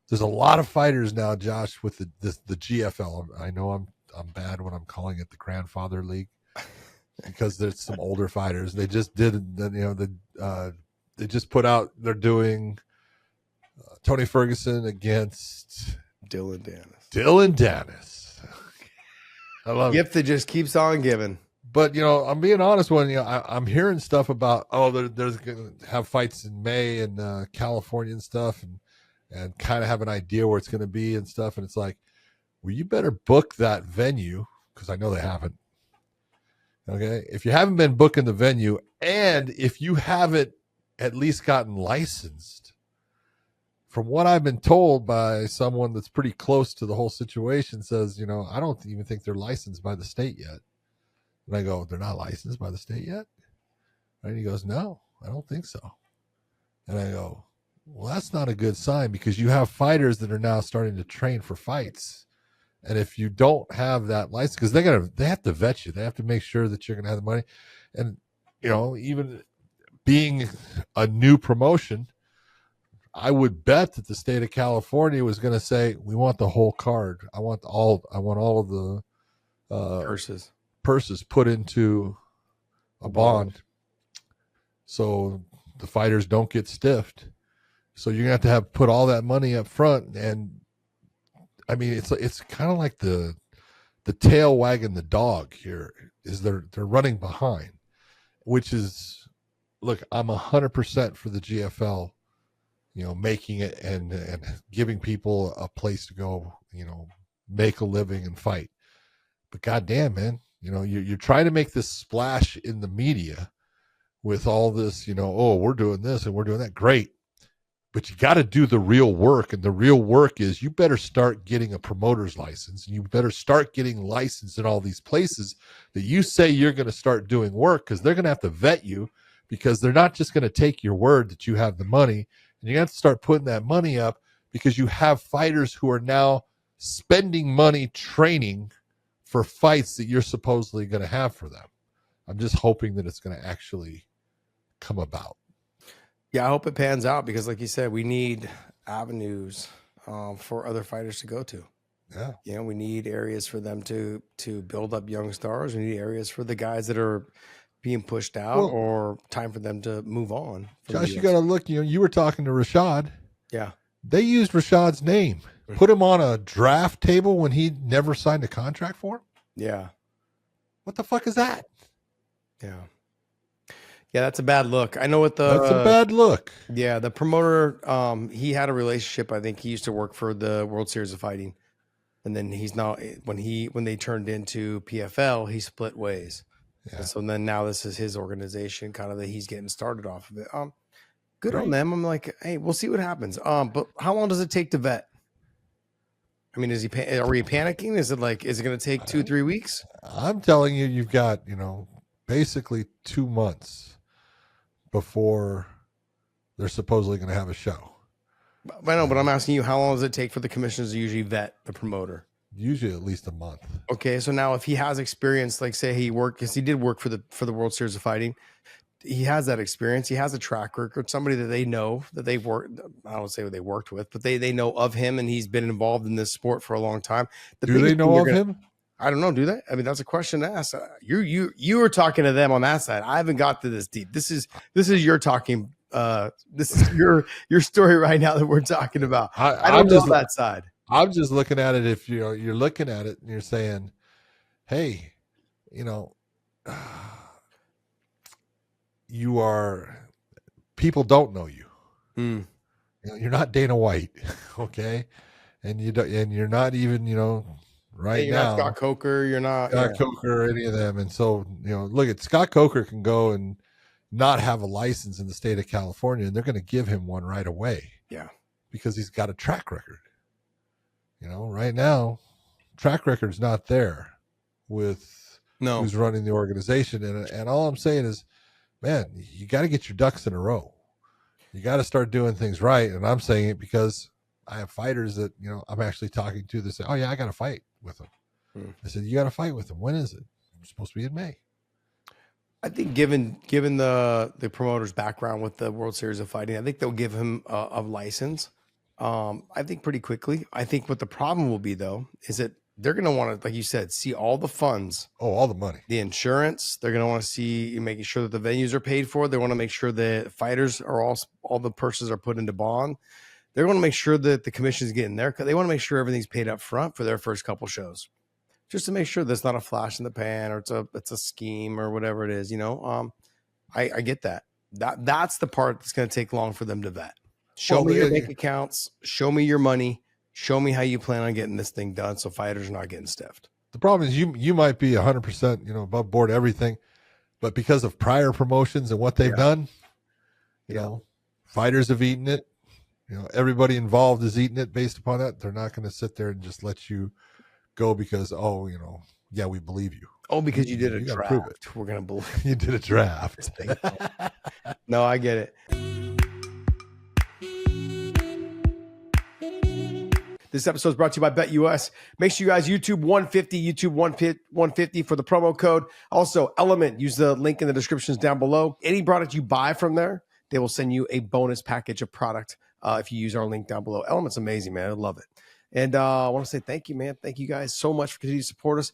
There's a lot of fighters now, Josh, with the GFL. I know I'm bad when I'm calling it the grandfather league because there's some older fighters. They just they just put out. They're doing Tony Ferguson against Dylan Dennis. Dylan Dennis. I love Gift that just keeps on giving. But I'm being honest. When I'm hearing stuff about there's going to have fights in May in California and stuff, and kind of have an idea where it's going to be and stuff. And it's like, well, you better book that venue because I know they haven't. Okay, if you haven't been booking the venue, and if you haven't at least gotten licensed, from what I've been told by someone that's pretty close to the whole situation, says, I don't even think they're licensed by the state yet. And I go, they're not licensed by the state yet? And he goes, no, I don't think so. And I go, well, that's not a good sign because you have fighters that are now starting to train for fights. And if you don't have that license, because they have to vet you. They have to make sure that you're going to have the money. And, even being a new promotion, I would bet that the state of California was going to say, we want the whole card. I want all of the purses put into a bond so the fighters don't get stiffed. So you're going to have to put all that money up front. And I mean, it's kind of like the tail wagging the dog here is they're running behind, which is, look, I'm 100% for the GFL, making it and giving people a place to go, make a living and fight. But goddamn, man, you're trying to make this splash in the media with all this, we're doing this and we're doing that. Great. But you got to do the real work. And the real work is you better start getting a promoter's license, and you better start getting licensed in all these places that you say you're going to start doing work, because they're going to have to vet you, because they're not just going to take your word that you have the money. And you have to start putting that money up because you have fighters who are now spending money training for fights that you're supposedly going to have for them. I'm just hoping that it's going to actually come about. Yeah, I hope it pans out because, like you said, we need avenues for other fighters to go to. Yeah. We need areas for them to build up young stars. We need areas for the guys that are being pushed out or time for them to move on. Josh, you got to look, you were talking to Rashad. Yeah. They used Rashad's name, put him on a draft table when he never signed a contract for him. Yeah. What the fuck is that? Yeah. Yeah, that's a bad look. I know that's a bad look. Yeah, the promoter, he had a relationship. I think he used to work for the World Series of Fighting, and then he's not. When they turned into PFL, he split ways. Yeah. And so then now this is his organization, kind of that he's getting started off of it. Good on them. I'm like, hey, we'll see what happens. But how long does it take to vet? I mean, are we panicking? Is it going to take 2-3 weeks? I'm telling you, you've got basically 2 months before they're supposedly going to have a show. I know, but I'm asking you, how long does it take for the commissioners to usually vet the promoter? Usually at least a month. Okay, so now if he has experience, like say he worked, because he did work for the World Series of Fighting, he has that experience. He has a track record, somebody that they know, that they've worked. I don't say what they worked with, but they know of him, and he's been involved in this sport for a long time. Do they know of him? I don't know. Do they? I mean, that's a question to ask. You were talking to them on that side. I haven't got to this deep. This is your talking. This is your story right now that we're talking about. I don't know that side. I'm just looking at it. If you're looking at it and you're saying, hey, people don't know you. You're not Dana White, okay, and you're not even right you're now. Not Scott Coker. You're not Scott Coker or any of them. And so look at Scott Coker can go and not have a license in the state of California, and they're going to give him one right away. Yeah, because he's got a track record. Right now, track record's not there with who's running the organization. And all I'm saying is, man, you got to get your ducks in a row. You got to start doing things right. And I'm saying it because I have fighters that, I'm actually talking to that say, oh yeah, I got to fight with them. I said, you got to fight with them. When is it? It's supposed to be in May. I think given the promoter's background with the World Series of Fighting, I think they'll give him a license. I think pretty quickly. I think what the problem will be, though, is that they're going to want to, like you said, see all the funds. Oh, all the money. The insurance. They're going to want to see making sure that the venues are paid for. They want to make sure that fighters are all the purses are put into bond. They want to make sure that the commission is getting there. They want to make sure everything's paid up front for their first couple shows, just to make sure that's not a flash in the pan or it's a scheme or whatever it is. I get that. That's the part that's going to take long for them to vet. Show me your bank accounts. Show me your money. Show me how you plan on getting this thing done so fighters are not getting stiffed. The problem is you might be 100%, above board everything, but because of prior promotions and what they've done, fighters have eaten it. Everybody involved is eating it based upon that. They're not going to sit there and just let you go because, we believe you. Oh, because you did a draft. We're going to believe you did a draft. No, I get it. This episode is brought to you by BetUS. Make sure you guys YouTube 150 for the promo code. Also, Element, use the link in the descriptions down below. Any product you buy from there, they will send you a bonus package of product if you use our link down below. Element's amazing, man. I love it. And I want to say thank you, man. Thank you guys so much for continuing to support us.